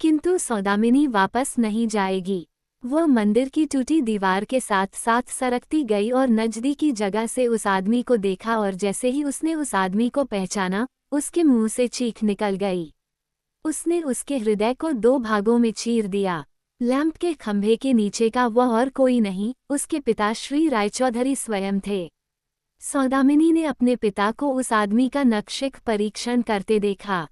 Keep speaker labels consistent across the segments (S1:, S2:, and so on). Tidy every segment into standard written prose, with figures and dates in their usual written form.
S1: किंतु सौदामिनी वापस नहीं जाएगी। वह मंदिर की टूटी दीवार के साथ साथ सरकती गई और नजदीकी जगह से उस आदमी को देखा, और जैसे ही उसने उस आदमी को पहचाना, उसके मुंह से चीख निकल गई। उसने उसके हृदय को 2 भागों में चीर दिया। लैंप के खंभे के नीचे का वह और कोई नहीं, उसके पिता श्री रायचौधरी स्वयं थे। सौदामिनी ने अपने पिता को उस आदमी का नक्शिक परीक्षण करते देखा।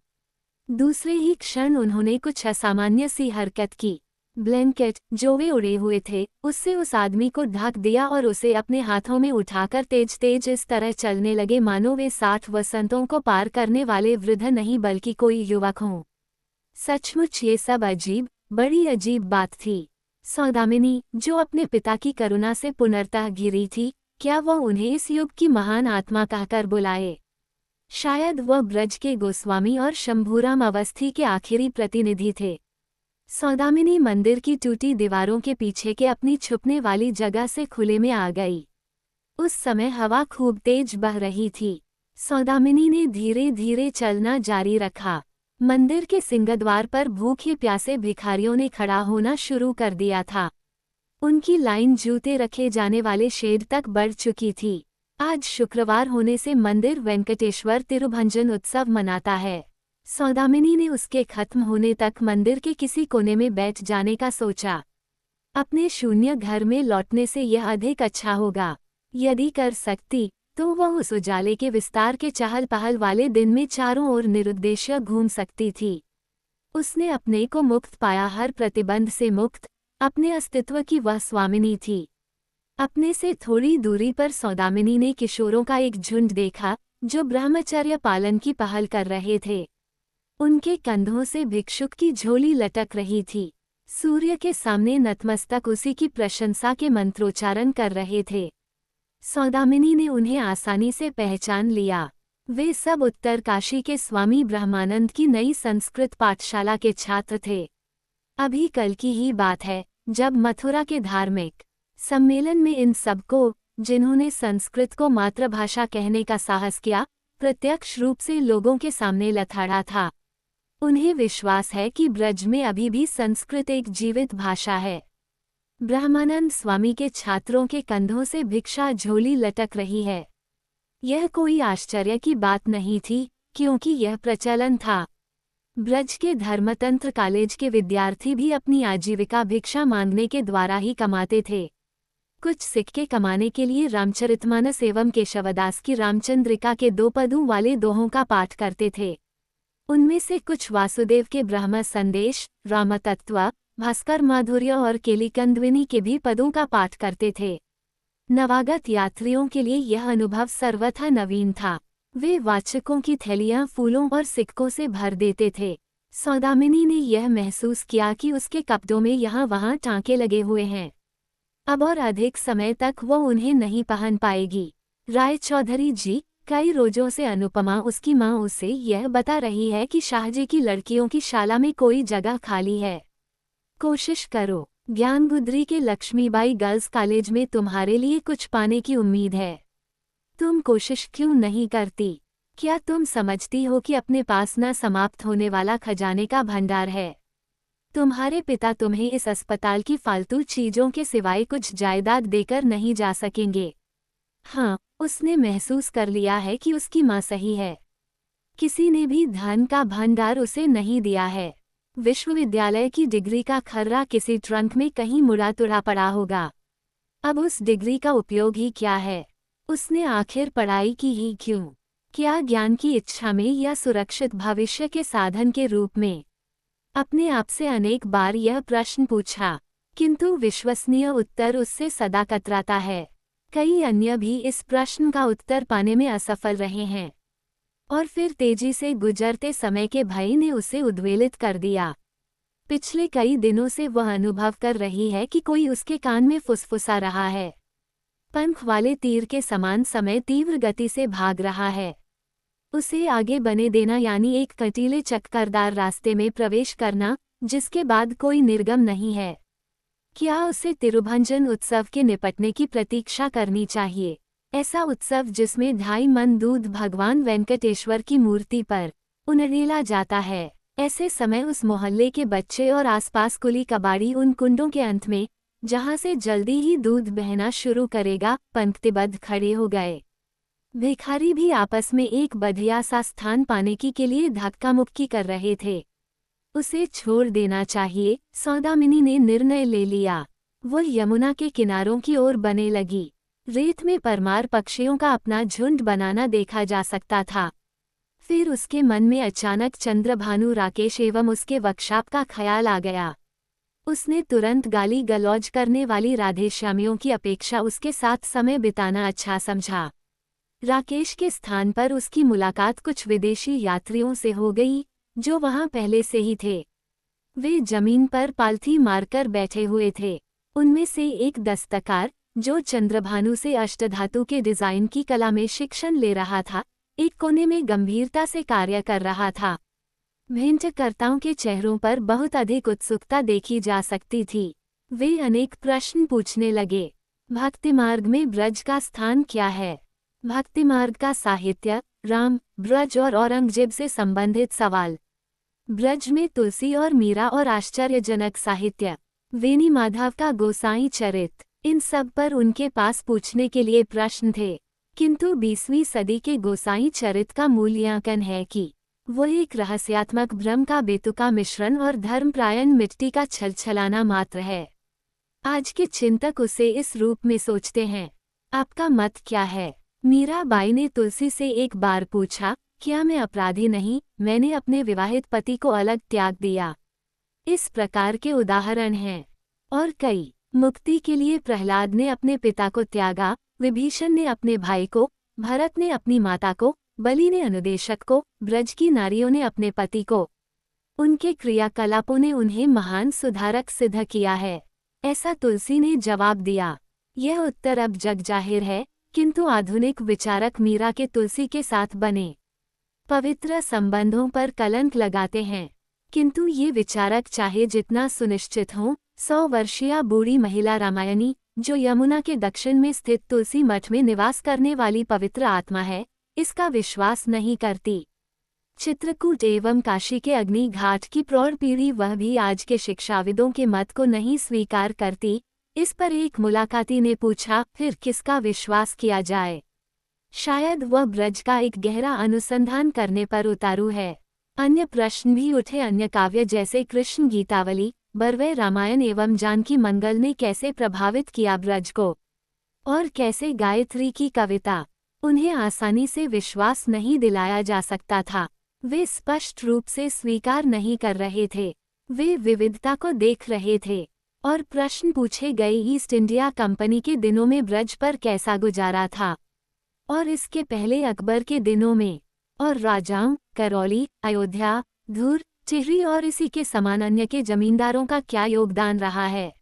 S1: दूसरे ही क्षण उन्होंने कुछ असामान्य सी हरकत की। ब्लैंकेट जो वे उड़े हुए थे, उससे उस आदमी को ढक दिया और उसे अपने हाथों में उठाकर तेज तेज इस तरह चलने लगे मानो वे 60 वसंतों को पार करने वाले वृद्ध नहीं बल्कि कोई युवक हों। सचमुच ये सब अजीब, बड़ी अजीब बात थी। सौदामिनी, जो अपने पिता की करुणा से पुनर्तः घिरी थी, क्या वह उन्हें इस युग की महान आत्मा कहकर बुलाए? शायद वह ब्रज के गोस्वामी और शंभूराम अवस्थी के आखिरी प्रतिनिधि थे। सौदामिनी मंदिर की टूटी दीवारों के पीछे के अपनी छुपने वाली जगह से खुले में आ गई। उस समय हवा खूब तेज बह रही थी। सौदामिनी ने धीरे धीरे चलना जारी रखा। मंदिर के सिंहद्वार पर भूखे प्यासे भिखारियों ने खड़ा होना शुरू कर दिया था। उनकी लाइन जूते रखे जाने वाले शेड तक बढ़ चुकी थी। आज शुक्रवार होने से मंदिर वेंकटेश्वर तिरुभंजन उत्सव मनाता है। सौदामिनी ने उसके खत्म होने तक मंदिर के किसी कोने में बैठ जाने का सोचा। अपने शून्य घर में लौटने से यह अधिक अच्छा होगा। यदि कर सकती तो वह उस उजाले के विस्तार के चहल पहल वाले दिन में चारों ओर निरुद्देश्य घूम सकती थी। उसने अपने को मुक्त पाया, हर प्रतिबंध से मुक्त, अपने अस्तित्व की वह स्वामिनी थी। अपने से थोड़ी दूरी पर सौदामिनी ने किशोरों का एक झुंड देखा जो ब्रह्मचर्य पालन की पहल कर रहे थे। उनके कंधों से भिक्षुक की झोली लटक रही थी। सूर्य के सामने नतमस्तक उसी की प्रशंसा के मंत्रोच्चारण कर रहे थे। सौदामिनी ने उन्हें आसानी से पहचान लिया। वे सब उत्तरकाशी के स्वामी ब्रह्मानंद की नई संस्कृत पाठशाला के छात्र थे। अभी कल की ही बात है जब मथुरा के धार्मिक सम्मेलन में इन सबको, जिन्होंने संस्कृत को मातृभाषा कहने का साहस किया, प्रत्यक्ष रूप से लोगों के सामने लथाड़ा था। उन्हें विश्वास है कि ब्रज में अभी भी संस्कृत एक जीवित भाषा है। ब्रह्मानंद स्वामी के छात्रों के कंधों से भिक्षा झोली लटक रही है। यह कोई आश्चर्य की बात नहीं थी, क्योंकि यह प्रचलन था। ब्रज के धर्मतंत्र कॉलेज के विद्यार्थी भी अपनी आजीविका भिक्षा मांगने के द्वारा ही कमाते थे। कुछ सिक्के कमाने के लिए रामचरितमानस एवं केशवदास की रामचंद्रिका के 2 पदों वाले दोहों का पाठ करते थे। उनमें से कुछ वासुदेव के ब्रह्म संदेश, रामतत्व, भास्कर माधुर्य और केलिकंद्विनी के भी पदों का पाठ करते थे। नवागत यात्रियों के लिए यह अनुभव सर्वथा नवीन था। वे वाचकों की थैलियां फूलों और सिक्कों से भर देते थे। सौदामिनी ने यह महसूस किया कि उसके कपड़ों में यहाँ वहाँ टाँके लगे हुए हैं। अब और अधिक समय तक वो उन्हें नहीं पहन पाएगी। रायचौधरी जी, कई रोजों से अनुपमा उसकी माँ उसे यह बता रही है कि शाहजी की लड़कियों की शाला में कोई जगह खाली है। कोशिश करो। ज्ञानगुदरी के लक्ष्मीबाई गर्ल्स कॉलेज में तुम्हारे लिए कुछ पाने की उम्मीद है। तुम कोशिश क्यों नहीं करती? क्या तुम समझती हो कि अपने पास न समाप्त होने वाला खजाने का भंडार है? तुम्हारे पिता तुम्हें इस अस्पताल की फालतू चीजों के सिवाय कुछ जायदाद देकर नहीं जा सकेंगे। हाँ, उसने महसूस कर लिया है कि उसकी माँ सही है। किसी ने भी धन का भंडार उसे नहीं दिया है। विश्वविद्यालय की डिग्री का खर्रा किसी ट्रंक में कहीं मुड़ा तुड़ा पड़ा होगा। अब उस डिग्री का उपयोग ही क्या है? उसने आखिर पढ़ाई की ही क्यों? क्या ज्ञान की इच्छा में या सुरक्षित भविष्य के साधन के रूप में? अपने आप से अनेक बार यह प्रश्न पूछा, किंतु विश्वसनीय उत्तर उससे सदा कतराता है। कई अन्य भी इस प्रश्न का उत्तर पाने में असफल रहे हैं। और फिर तेजी से गुजरते समय के भय ने उसे उद्वेलित कर दिया। पिछले कई दिनों से वह अनुभव कर रही है कि कोई उसके कान में फुसफुसा रहा है। पंख वाले तीर के समान समय तीव्र गति से भाग रहा है। उसे आगे बने देना यानी एक कटीले चक्करदार रास्ते में प्रवेश करना, जिसके बाद कोई निर्गम नहीं है। क्या उसे तिरुभंजन उत्सव के निपटने की प्रतीक्षा करनी चाहिए? ऐसा उत्सव जिसमें 2.5 मन दूध भगवान वेंकटेश्वर की मूर्ति पर उनडेला जाता है। ऐसे समय उस मोहल्ले के बच्चे और आसपास कुली कबाड़ी उन कुंडों के अंत में, जहां से जल्दी ही दूध बहना शुरू करेगा, पंक्तिबद्ध खड़े हो गए। भिखारी भी आपस में एक बढ़िया सा स्थान पाने के लिए धक्का मुक्की कर रहे थे। उसे छोड़ देना चाहिए, सौदामिनी ने निर्णय ले लिया। वो यमुना के किनारों की ओर बने लगी। रेत में परमार पक्षियों का अपना झुंड बनाना देखा जा सकता था। फिर उसके मन में अचानक चंद्रभानु, राकेश एवं उसके वर्कशॉप का ख्याल आ गया। उसने तुरंत गाली गलौज करने वाली राधेश्यामियों की अपेक्षा उसके साथ समय बिताना अच्छा समझा। राकेश के स्थान पर उसकी मुलाकात कुछ विदेशी यात्रियों से हो गई, जो वहां पहले से ही थे। वे जमीन पर पालथी मारकर बैठे हुए थे। उनमें से एक दस्तकार, जो चंद्रभानु से अष्टधातु के डिजाइन की कला में शिक्षण ले रहा था, एक कोने में गंभीरता से कार्य कर रहा था। भेंटकर्ताओं के चेहरों पर बहुत अधिक उत्सुकता देखी जा सकती थी। वे अनेक प्रश्न पूछने लगे। भक्ति मार्ग में ब्रज का स्थान क्या है? भक्ति मार्ग का साहित्य, राम, ब्रज और औरंगजेब से संबंधित सवाल। ब्रज में तुलसी और मीरा और आश्चर्यजनक साहित्य। वेणी माधव का गोसाई चरित। इन सब पर उनके पास पूछने के लिए प्रश्न थे। किंतु 20वीं सदी के गोसाई चरित का मूल्यांकन है कि वो एक रहस्यात्मक भ्रम का बेतुका मिश्रण और धर्मप्रायण मिट्टी का छलछलाना मात्र है। आज के चिंतक उसे इस रूप में सोचते हैं। आपका मत क्या है? मीराबाई ने तुलसी से एक बार पूछा, क्या मैं अपराधी नहीं? मैंने अपने विवाहित पति को अलग त्याग दिया। इस प्रकार के उदाहरण हैं और कई। मुक्ति के लिए प्रहलाद ने अपने पिता को त्यागा, विभीषण ने अपने भाई को, भरत ने अपनी माता को, बलि ने अनुदेशक को, ब्रज की नारियों ने अपने पति को। उनके क्रियाकलापों ने उन्हें महान सुधारक सिद्ध किया है, ऐसा तुलसी ने जवाब दिया। यह उत्तर अब जग जाहिर है, किंतु आधुनिक विचारक मीरा के तुलसी के साथ बने पवित्र संबंधों पर कलंक लगाते हैं। किंतु ये विचारक चाहे जितना सुनिश्चित हों, 100 वर्षीय बूढ़ी महिला रामायणी, जो यमुना के दक्षिण में स्थित तुलसी मठ में निवास करने वाली पवित्र आत्मा है, इसका विश्वास नहीं करती। चित्रकूट एवं काशी के अग्नि घाट की प्रौढ़ पीढ़ी वह भी आज के शिक्षाविदों के मत को नहीं स्वीकार करती। इस पर एक मुलाकाती ने पूछा, फिर किसका विश्वास किया जाए? शायद वह ब्रज का एक गहरा अनुसंधान करने पर उतारू है। अन्य प्रश्न भी उठे। अन्य काव्य जैसे कृष्ण गीतावली, बरवे रामायण एवं जानकी मंगल ने कैसे प्रभावित किया ब्रज को, और कैसे गायत्री की कविता। उन्हें आसानी से विश्वास नहीं दिलाया जा सकता था। वे स्पष्ट रूप से स्वीकार नहीं कर रहे थे। वे विविधता को देख रहे थे। और प्रश्न पूछे गए, ईस्ट इंडिया कंपनी के दिनों में ब्रज पर कैसा गुजारा था, और इसके पहले अकबर के दिनों में, और राजाओं, करौली, अयोध्या, धूर, टिहरी और इसी के समान अन्य के जमींदारों का क्या योगदान रहा है,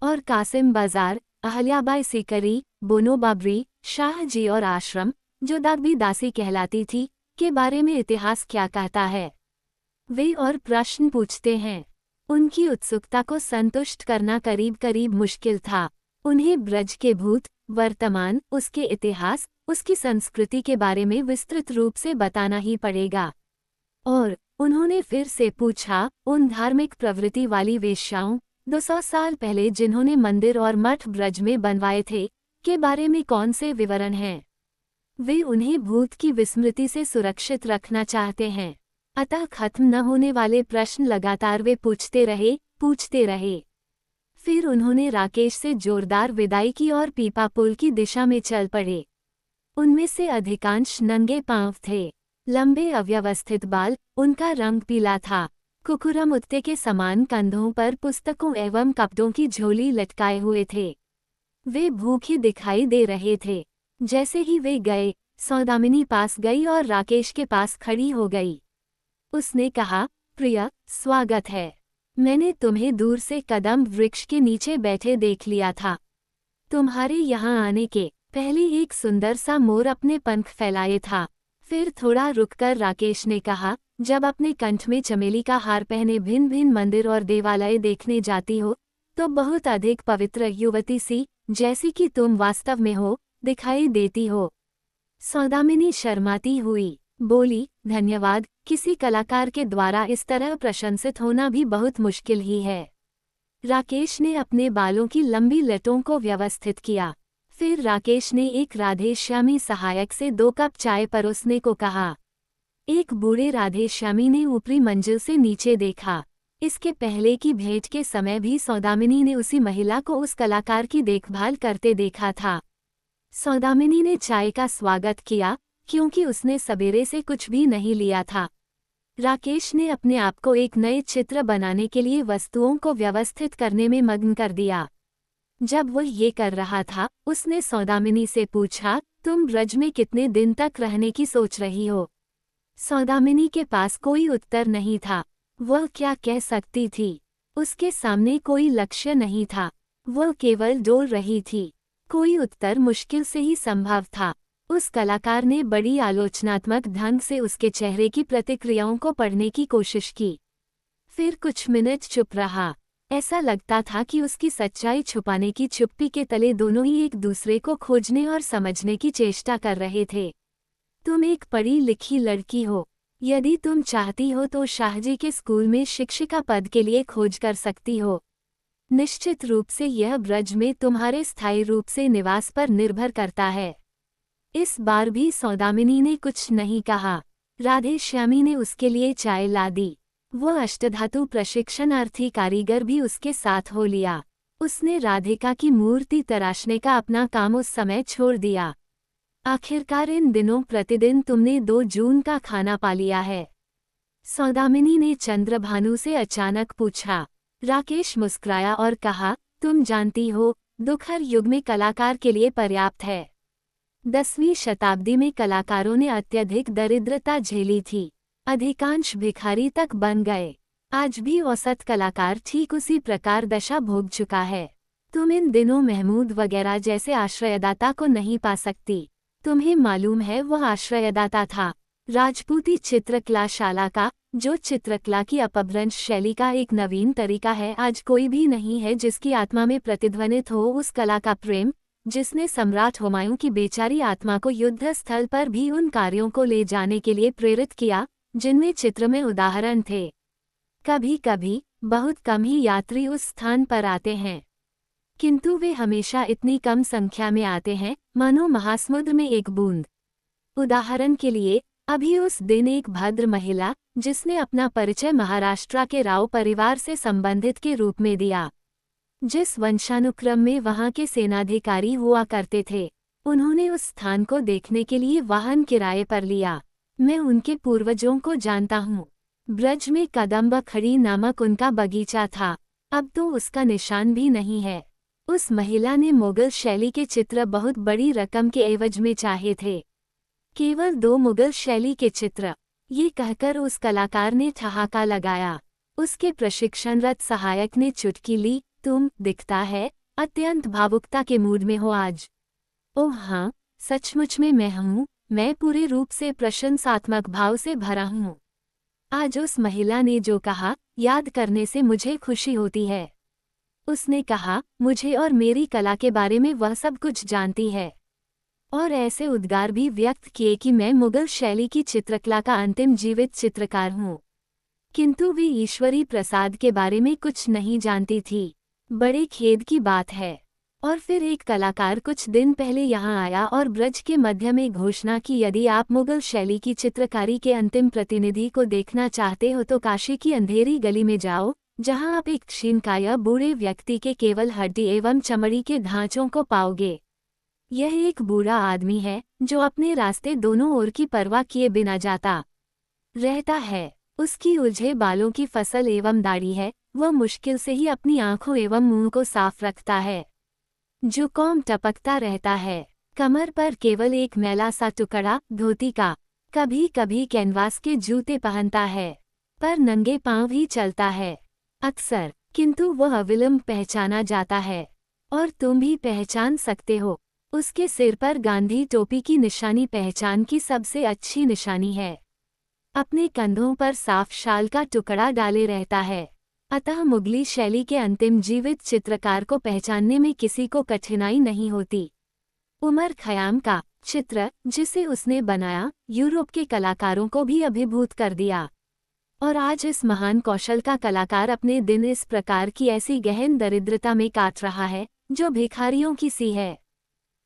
S1: और कासिम बाजार, अहल्याबाई सीकरी, बोनो बाबरी, शाहजी और आश्रम, जो दागबी दासी कहलाती थी, के बारे में इतिहास क्या कहता है। वे और प्रश्न पूछते हैं। उनकी उत्सुकता को संतुष्ट करना करीब करीब मुश्किल था। उन्हें ब्रज के भूत, वर्तमान, उसके इतिहास, उसकी संस्कृति के बारे में विस्तृत रूप से बताना ही पड़ेगा। और उन्होंने फिर से पूछा, उन धार्मिक प्रवृत्ति वाली वेश्याओं, 200 साल पहले जिन्होंने मंदिर और मठ ब्रज में बनवाए थे, के बारे में कौन से विवरण हैं? वे उन्हें भूत की विस्मृति से सुरक्षित रखना चाहते हैं। अतः खत्म न होने वाले प्रश्न लगातार वे पूछते रहे। फिर उन्होंने राकेश से जोरदार विदाई की और पीपा पुल की दिशा में चल पड़े। उनमें से अधिकांश नंगे पांव थे, लंबे अव्यवस्थित बाल, उनका रंग पीला था। कुकुरमुत्ते के समान कंधों पर पुस्तकों एवं कपड़ों की झोली लटकाए हुए थे। वे भूखे दिखाई दे रहे थे। जैसे ही वे गए, सौदामिनी पास गई और राकेश के पास खड़ी हो गई। उसने कहा, प्रिय, स्वागत है। मैंने तुम्हें दूर से कदम वृक्ष के नीचे बैठे देख लिया था। तुम्हारे यहाँ आने के पहले एक सुंदर सा मोर अपने पंख फैलाए था। फिर थोड़ा रुककर राकेश ने कहा, जब अपने कंठ में चमेली का हार पहने भिन्न भिन्न मंदिर और देवालय देखने जाती हो, तो बहुत अधिक पवित्र युवती सी, जैसी कि तुम वास्तव में हो, दिखाई देती हो। सौदामिनी शर्माती हुई बोली, धन्यवाद। किसी कलाकार के द्वारा इस तरह प्रशंसित होना भी बहुत मुश्किल ही है। राकेश ने अपने बालों की लंबी लटों को व्यवस्थित किया। फिर राकेश ने एक राधेश्यामी सहायक से 2 कप चाय परोसने को कहा। एक बूढ़े राधेश्यामी ने ऊपरी मंजिल से नीचे देखा। इसके पहले की भेंट के समय भी सौदामिनी ने उसी महिला को उस कलाकार की देखभाल करते देखा था। सौदामिनी ने चाय का स्वागत किया, क्योंकि उसने सवेरे से कुछ भी नहीं लिया था। राकेश ने अपने आप को एक नए चित्र बनाने के लिए वस्तुओं को व्यवस्थित करने में मग्न कर दिया। जब वह ये कर रहा था, उसने सौदामिनी से पूछा, तुम ब्रज में कितने दिन तक रहने की सोच रही हो? सौदामिनी के पास कोई उत्तर नहीं था। वह क्या कह सकती थी? उसके सामने कोई लक्ष्य नहीं था। वह केवल डोल रही थी। कोई उत्तर मुश्किल से ही संभव था। उस कलाकार ने बड़ी आलोचनात्मक ढंग से उसके चेहरे की प्रतिक्रियाओं को पढ़ने की कोशिश की। फिर कुछ मिनट चुप रहा। ऐसा लगता था कि उसकी सच्चाई छुपाने की चुप्पी के तले दोनों ही एक दूसरे को खोजने और समझने की चेष्टा कर रहे थे। तुम एक पढ़ी लिखी लड़की हो। यदि तुम चाहती हो तो शाहजी के स्कूल में शिक्षिका पद के लिए खोज कर सकती हो। निश्चित रूप से यह ब्रज में तुम्हारे स्थायी रूप से निवास पर निर्भर करता है। इस बार भी सौदामिनी ने कुछ नहीं कहा। राधेश्यामी ने उसके लिए चाय ला दी। वह अष्टधातु प्रशिक्षणार्थी कारीगर भी उसके साथ हो लिया। उसने राधिका की मूर्ति तराशने का अपना काम उस समय छोड़ दिया। आखिरकार इन दिनों प्रतिदिन तुमने 2 जून का खाना पा लिया है? सौदामिनी ने चंद्रभानु से अचानक पूछा। राकेश मुस्कुराया और कहा, तुम जानती हो, दुख हर युग में कलाकार के लिए पर्याप्त है। 10वीं शताब्दी में कलाकारों ने अत्यधिक दरिद्रता झेली थी। अधिकांश भिखारी तक बन गए। आज भी औसत कलाकार ठीक उसी प्रकार दशा भोग चुका है। तुम इन दिनों महमूद वगैरह जैसे आश्रयदाता को नहीं पा सकती। तुम्हें मालूम है वह आश्रयदाता था राजपूती चित्रकलाशाला का, जो चित्रकला की अपभ्रंश शैली का एक नवीन तरीका है। आज कोई भी नहीं है जिसकी आत्मा में प्रतिध्वनित हो उस कला का प्रेम, जिसने सम्राट हुमायूं की बेचारी आत्मा को युद्ध स्थल पर भी उन कार्यों को ले जाने के लिए प्रेरित किया जिनमें चित्र में उदाहरण थे। कभी कभी बहुत कम ही यात्री उस स्थान पर आते हैं, किंतु वे हमेशा इतनी कम संख्या में आते हैं मानो महासमुद्र में एक बूंद। उदाहरण के लिए, अभी उस दिन एक भद्र महिला, जिसने अपना परिचय महाराष्ट्र के राव परिवार से संबंधित के रूप में दिया, जिस वंशानुक्रम में वहां के सेनाधिकारी हुआ करते थे, उन्होंने उस स्थान को देखने के लिए वाहन किराए पर लिया। मैं उनके पूर्वजों को जानता हूँ। ब्रज में कदम्ब खड़ी नामक उनका बगीचा था, अब तो उसका निशान भी नहीं है। उस महिला ने मुगल शैली के चित्र बहुत बड़ी रकम के एवज में चाहे थे। केवल 2 मुगल शैली के चित्र। ये कहकर उस कलाकार ने ठहाका लगाया। उसके प्रशिक्षणरत सहायक ने चुटकी ली, तुम, दिखता है, अत्यंत भावुकता के मूड में हो आज। ओह हाँ, सचमुच में मैं हूँ। मैं पूरे रूप से प्रशंसात्मक भाव से भरा हूँ। आज उस महिला ने जो कहा, याद करने से मुझे खुशी होती है। उसने कहा, मुझे और मेरी कला के बारे में वह सब कुछ जानती है, और ऐसे उद्गार भी व्यक्त किए कि मैं मुगल शैली की चित्रकला का अंतिम जीवित चित्रकार हूँ। किंतु वे ईश्वरी प्रसाद के बारे में कुछ नहीं जानती थी। बड़े खेद की बात है। और फिर एक कलाकार कुछ दिन पहले यहाँ आया और ब्रज के मध्य में घोषणा की, यदि आप मुगल शैली की चित्रकारी के अंतिम प्रतिनिधि को देखना चाहते हो तो काशी की अंधेरी गली में जाओ, जहाँ आप एक क्षीणकाय बूढ़े व्यक्ति के केवल हड्डी एवं चमड़ी के ढांचों को पाओगे। यह एक बूढ़ा आदमी है जो अपने रास्ते दोनों ओर की परवाह किए बिना जाता रहता है। उसकी उलझे बालों की फसल एवं दाढ़ी है। वह मुश्किल से ही अपनी आंखों एवं मुंह को साफ रखता है। जुकाम टपकता रहता है। कमर पर केवल एक मैला सा टुकड़ा धोती का। कभी कभी कैनवास के जूते पहनता है, पर नंगे पांव ही चलता है अक्सर। किंतु वह अविलंब पहचाना जाता है, और तुम भी पहचान सकते हो। उसके सिर पर गांधी टोपी की निशानी पहचान की सबसे अच्छी निशानी है। अपने कंधों पर साफ शाल का टुकड़ा डाले रहता है। अतः मुगली शैली के अंतिम जीवित चित्रकार को पहचानने में किसी को कठिनाई नहीं होती। उमर खयाम का चित्र जिसे उसने बनाया यूरोप के कलाकारों को भी अभिभूत कर दिया। और आज इस महान कौशल का कलाकार अपने दिन इस प्रकार की ऐसी गहन दरिद्रता में काट रहा है जो भिखारियों की सी है।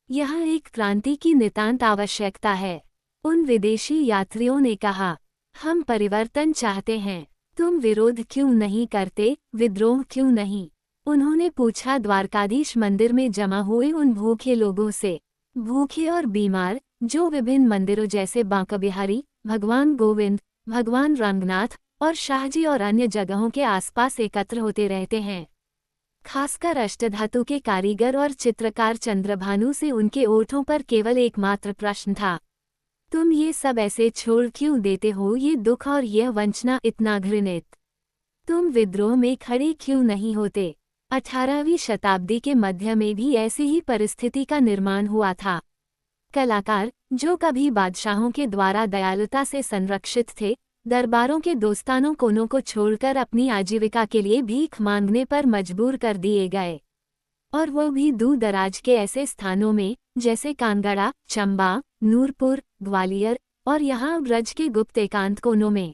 S1: यह एक क्रांति की नितांत आवश्यकता है। उन विदेशी यात्रियों ने कहा, हम परिवर्तन चाहते हैं, तुम विरोध क्यों नहीं करते, विद्रोह क्यों नहीं? उन्होंने पूछा द्वारकाधीश मंदिर में जमा हुए उन भूखे लोगों से, भूखे और बीमार, जो विभिन्न मंदिरों जैसे बांका बिहारी, भगवान गोविंद, भगवान रंगनाथ और शाहजी और अन्य जगहों के आसपास एकत्र होते रहते हैं। खासकर अष्टधातु के कारीगर और चित्रकार चंद्रभानु से उनके ओठों पर केवल एकमात्र प्रश्न था, तुम ये सब ऐसे छोड़ क्यों देते हो, ये दुख और यह वंचना इतना घृणित? तुम विद्रोह में खड़े क्यों नहीं होते? 18वीं शताब्दी के मध्य में भी ऐसी ही परिस्थिति का निर्माण हुआ था। कलाकार, जो कभी बादशाहों के द्वारा दयालुता से संरक्षित थे, दरबारों के दोस्तानों कोनों को छोड़कर अपनी आजीविका के लिए भीख मांगने पर मजबूर कर दिए गए। और वो भी दूर दराज के ऐसे स्थानों में जैसे कानगड़ा, चंबा, नूरपुर, ग्वालियर और यहाँ ब्रज के गुप्त एकांत कोनों में।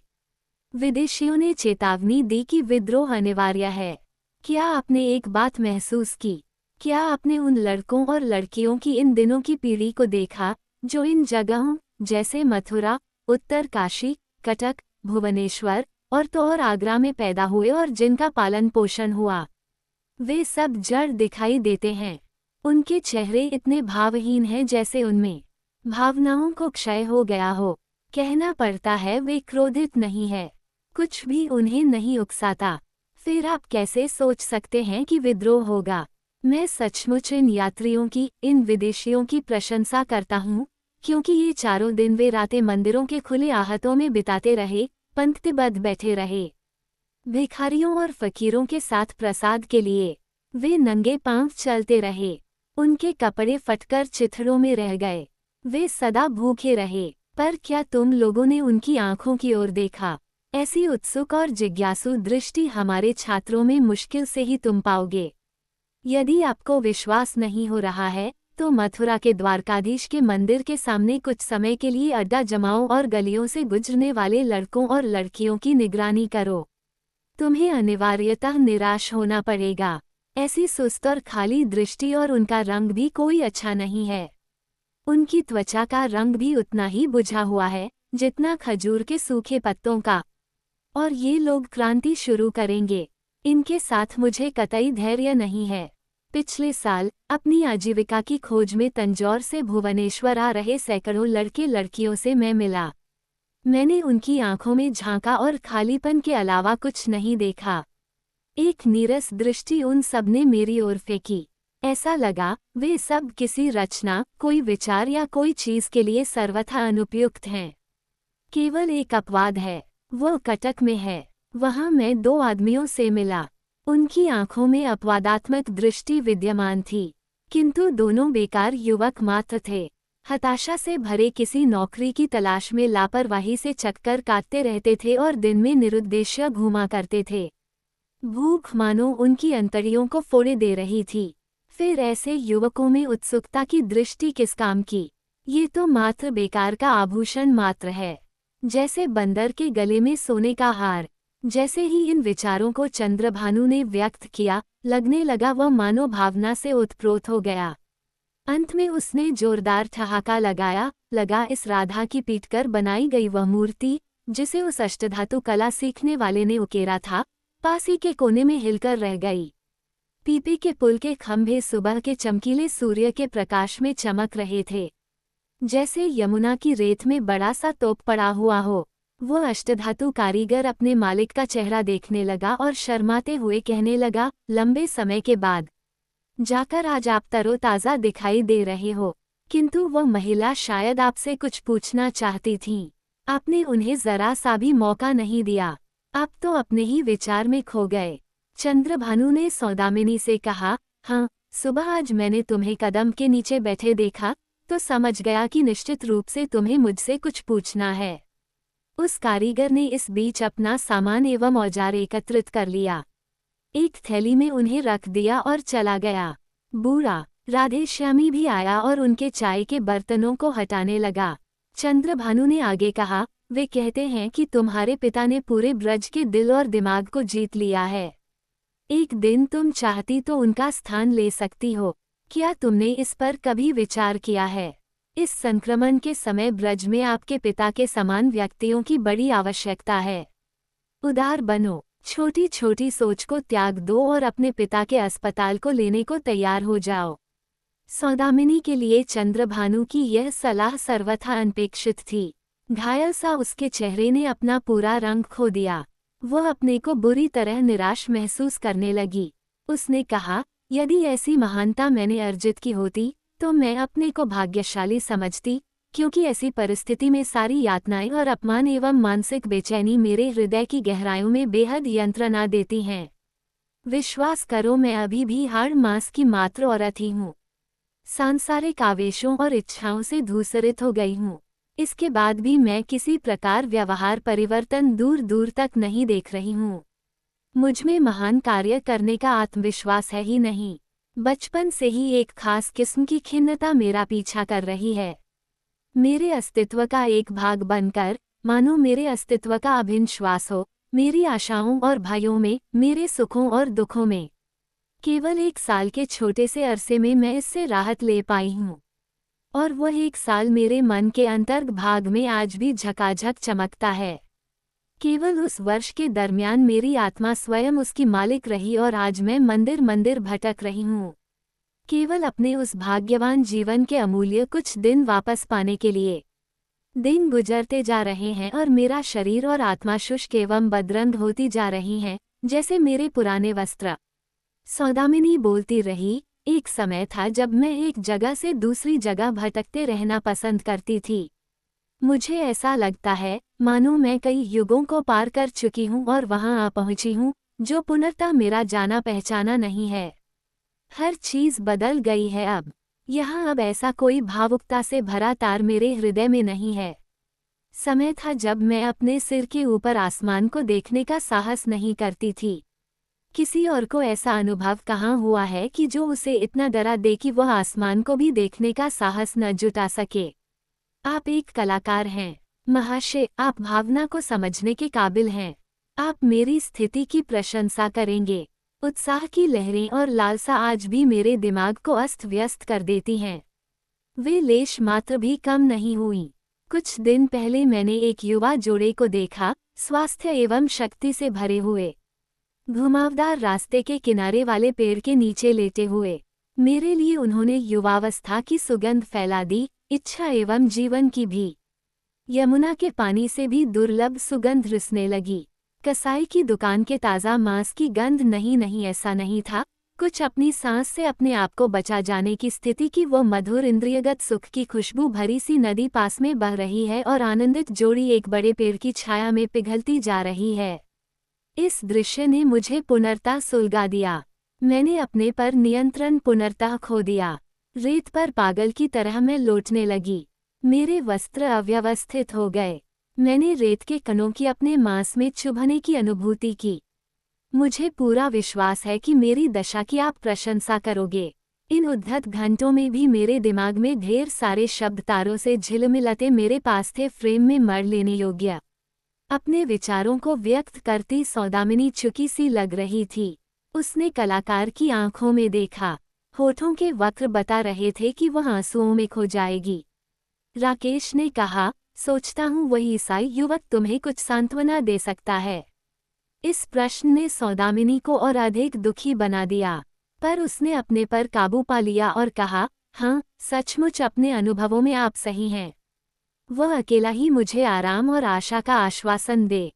S1: विदेशियों ने चेतावनी दी कि विद्रोह अनिवार्य है। क्या आपने एक बात महसूस की? क्या आपने उन लड़कों और लड़कियों की इन दिनों की पीढ़ी को देखा जो इन जगहों जैसे मथुरा, उत्तर काशी, कटक, भुवनेश्वर और तो और आगरा में पैदा हुए और जिनका पालन पोषण हुआ? वे सब जड़ दिखाई देते हैं। उनके चेहरे इतने भावहीन हैं जैसे उनमें भावनाओं को क्षय हो गया हो। कहना पड़ता है वे क्रोधित नहीं है, कुछ भी उन्हें नहीं उकसाता। फिर आप कैसे सोच सकते हैं कि विद्रोह होगा? मैं सचमुच इन यात्रियों की, इन विदेशियों की प्रशंसा करता हूँ, क्योंकि ये चारों दिन वे रातें मंदिरों के खुले आहतों में बिताते रहे, पंक्तिबद्ध बैठे रहे। भिखारियों और फकीरों के साथ प्रसाद के लिए वे नंगे पांव चलते रहे। उनके कपड़े फटकर चिथड़ों में रह गए। वे सदा भूखे रहे। पर क्या तुम लोगों ने उनकी आंखों की ओर देखा? ऐसी उत्सुक और जिज्ञासु दृष्टि हमारे छात्रों में मुश्किल से ही तुम पाओगे। यदि आपको विश्वास नहीं हो रहा है तो मथुरा के द्वारकाधीश के मंदिर के सामने कुछ समय के लिए अड्डा जमाओ और गलियों से गुजरने वाले लड़कों और लड़कियों की निगरानी करो। तुम्हें अनिवार्यतः निराश होना पड़ेगा। ऐसी सुस्त और खाली दृष्टि, और उनका रंग भी कोई अच्छा नहीं है। उनकी त्वचा का रंग भी उतना ही बुझा हुआ है जितना खजूर के सूखे पत्तों का। और ये लोग क्रांति शुरू करेंगे, इनके साथ मुझे कतई धैर्य नहीं है। पिछले साल अपनी आजीविका की खोज में तंजौर से भुवनेश्वर आ रहे सैकड़ों लड़के लड़कियों से मैं मिला। मैंने उनकी आंखों में झांका और खालीपन के अलावा कुछ नहीं देखा। एक नीरस दृष्टि उन सब ने मेरी ओर फेंकी। ऐसा लगा वे सब किसी रचना, कोई विचार या कोई चीज के लिए सर्वथा अनुपयुक्त हैं। केवल एक अपवाद है, वो कटक में है। वहां मैं 2 आदमियों से मिला। उनकी आंखों में अपवादात्मक दृष्टि विद्यमान थी, किंतु दोनों बेकार युवक मात्र थे। हताशा से भरे किसी नौकरी की तलाश में लापरवाही से चक्कर काटते रहते थे और दिन में निरुद्देश्य घूमा करते थे। भूख मानो उनकी अंतड़ियों को फोड़े दे रही थी। फिर ऐसे युवकों में उत्सुकता की दृष्टि किस काम की? ये तो मात्र बेकार का आभूषण मात्र है, जैसे बंदर के गले में सोने का हार। जैसे ही इन विचारों को चंद्रभानु ने व्यक्त किया, लगने लगा वह मानो भावना से उत्प्रोत हो गया। अंत में उसने जोरदार ठहाका लगाया, लगा इस राधा की पीटकर बनाई गई वह मूर्ति, जिसे उस अष्टधातु कला सीखने वाले ने उकेरा था, पास ही के कोने में हिलकर रह गई। पीपे के पुल के खंभे सुबह के चमकीले सूर्य के प्रकाश में चमक रहे थे, जैसे यमुना की रेत में बड़ा सा तोप पड़ा हुआ हो। वो अष्टधातु कारीगर अपने मालिक का चेहरा देखने लगा और शर्माते हुए कहने लगा, लंबे समय के बाद जाकर आज आप तरोताज़ा दिखाई दे रहे हो। किंतु वह महिला शायद आपसे कुछ पूछना चाहती थी। आपने उन्हें जरा सा भी मौका नहीं दिया। आप तो अपने ही विचार में खो गए। चंद्रभानु ने सौदामिनी से कहा, हाँ, सुबह आज मैंने तुम्हें कदम के नीचे बैठे देखा तो समझ गया कि निश्चित रूप से तुम्हें मुझसे कुछ पूछना है। उस कारीगर ने इस बीच अपना सामान एवं औजार एकत्रित कर लिया, एक थैली में उन्हें रख दिया और चला गया। बूढ़ा राधेश्यामी भी आया और उनके चाय के बर्तनों को हटाने लगा। चंद्रभानु ने आगे कहा, वे कहते हैं कि तुम्हारे पिता ने पूरे ब्रज के दिल और दिमाग को जीत लिया है। एक दिन तुम चाहती तो उनका स्थान ले सकती हो। क्या तुमने इस पर कभी विचार किया है? इस संक्रमण के समय ब्रज में आपके पिता के समान व्यक्तियों की बड़ी आवश्यकता है। उदार बनो, छोटी छोटी सोच को त्याग दो और अपने पिता के अस्पताल को लेने को तैयार हो जाओ। सौदामिनी के लिए चंद्रभानु की यह सलाह सर्वथा अनपेक्षित थी। घायल सा उसके चेहरे ने अपना पूरा रंग खो दिया। वह अपने को बुरी तरह निराश महसूस करने लगी। उसने कहा, यदि ऐसी महानता मैंने अर्जित की होती तो मैं अपने को भाग्यशाली समझती, क्योंकि ऐसी परिस्थिति में सारी यातनाएं और अपमान एवं मानसिक बेचैनी मेरे हृदय की गहराइयों में बेहद यंत्रणा देती हैं। विश्वास करो, मैं अभी भी हाड़ मांस की मात्र औरत ही हूँ। सांसारिक आवेशों और इच्छाओं से धूसरित हो गई हूँ। इसके बाद भी मैं किसी प्रकार व्यवहार परिवर्तन दूर दूर तक नहीं देख रही हूँ। मुझमें महान कार्य करने का आत्मविश्वास है ही नहीं। बचपन से ही एक खास किस्म की खिन्नता मेरा पीछा कर रही है। मेरे अस्तित्व का एक भाग बनकर, मानो मेरे अस्तित्व का अभिन्न श्वास हो, मेरी आशाओं और भयों में, मेरे सुखों और दुखों में। केवल 1 साल के छोटे से अरसे में मैं इससे राहत ले पाई हूँ, और वह 1 साल मेरे मन के अंतर्ग भाग में आज भी झकाझक चमकता है। केवल उस वर्ष के दरमियान मेरी आत्मा स्वयं उसकी मालिक रही और आज मैं मंदिर मंदिर भटक रही हूँ, केवल अपने उस भाग्यवान जीवन के अमूल्य कुछ दिन वापस पाने के लिए। दिन गुजरते जा रहे हैं और मेरा शरीर और आत्मा शुष्क एवं बदरंग होती जा रही हैं, जैसे मेरे पुराने वस्त्र। सौदामिनी बोलती रही, एक समय था जब मैं एक जगह से दूसरी जगह भटकते रहना पसंद करती थी। मुझे ऐसा लगता है मानो मैं कई युगों को पार कर चुकी हूँ और वहाँ आ पहुँची हूँ, जो पुनर्ता मेरा जाना पहचाना नहीं है। हर चीज़ बदल गई है अब। यहाँ अब ऐसा कोई भावुकता से भरा तार मेरे हृदय में नहीं है। समय था जब मैं अपने सिर के ऊपर आसमान को देखने का साहस नहीं करती थी। किसी और को ऐसा अनुभव कहाँ हुआ है कि जो उसे इतना डरा दे कि वह आसमान को भी देखने का साहस न जुटा सके। आप एक कलाकार हैं महाशय, आप भावना को समझने के काबिल हैं। आप मेरी स्थिति की प्रशंसा करेंगे। उत्साह की लहरें और लालसा आज भी मेरे दिमाग को अस्त व्यस्त कर देती हैं। वे लेश मात्र भी कम नहीं हुई। कुछ दिन पहले मैंने एक युवा जोड़े को देखा, स्वास्थ्य एवं शक्ति से भरे हुए, घुमावदार रास्ते के किनारे वाले पेड़ के नीचे लेटे हुए। मेरे लिए उन्होंने युवावस्था की सुगंध फैला दी, इच्छा एवं जीवन की भी। यमुना के पानी से भी दुर्लभ सुगंध रिसने लगी। कसाई की दुकान के ताज़ा मांस की गंध नहीं ऐसा नहीं था। कुछ अपनी सांस से अपने आप को बचा जाने की स्थिति की वो मधुर इंद्रियगत सुख की खुशबू भरी सी नदी पास में बह रही है और आनंदित जोड़ी एक बड़े पेड़ की छाया में पिघलती जा रही है। इस दृश्य ने मुझे पुनर्ता सुलगा दिया। मैंने अपने पर नियंत्रण पुनर्ता खो दिया। रेत पर पागल की तरह मैं लौटने लगी। मेरे वस्त्र अव्यवस्थित हो गए। मैंने रेत के कणों की अपने मांस में चुभने की अनुभूति की। मुझे पूरा विश्वास है कि मेरी दशा की आप प्रशंसा करोगे। इन उद्धत घंटों में भी मेरे दिमाग में ढेर सारे शब्द तारों से झिलमिलाते मेरे पास थे, फ्रेम में मर लेने योग्य। अपने विचारों को व्यक्त करती सौदामिनी चुकी सी लग रही थी। उसने कलाकार की आंखों में देखा। होठों के वक्र बता रहे थे कि वह आंसुओं में खो जाएगी। राकेश ने कहा, सोचता हूँ वही ईसाई युवक तुम्हें कुछ सांत्वना दे सकता है। इस प्रश्न ने सौदामिनी को और अधिक दुखी बना दिया, पर उसने अपने पर काबू पा लिया और कहा, हाँ, सचमुच अपने अनुभवों में आप सही हैं। वह अकेला ही मुझे आराम और आशा का आश्वासन दे।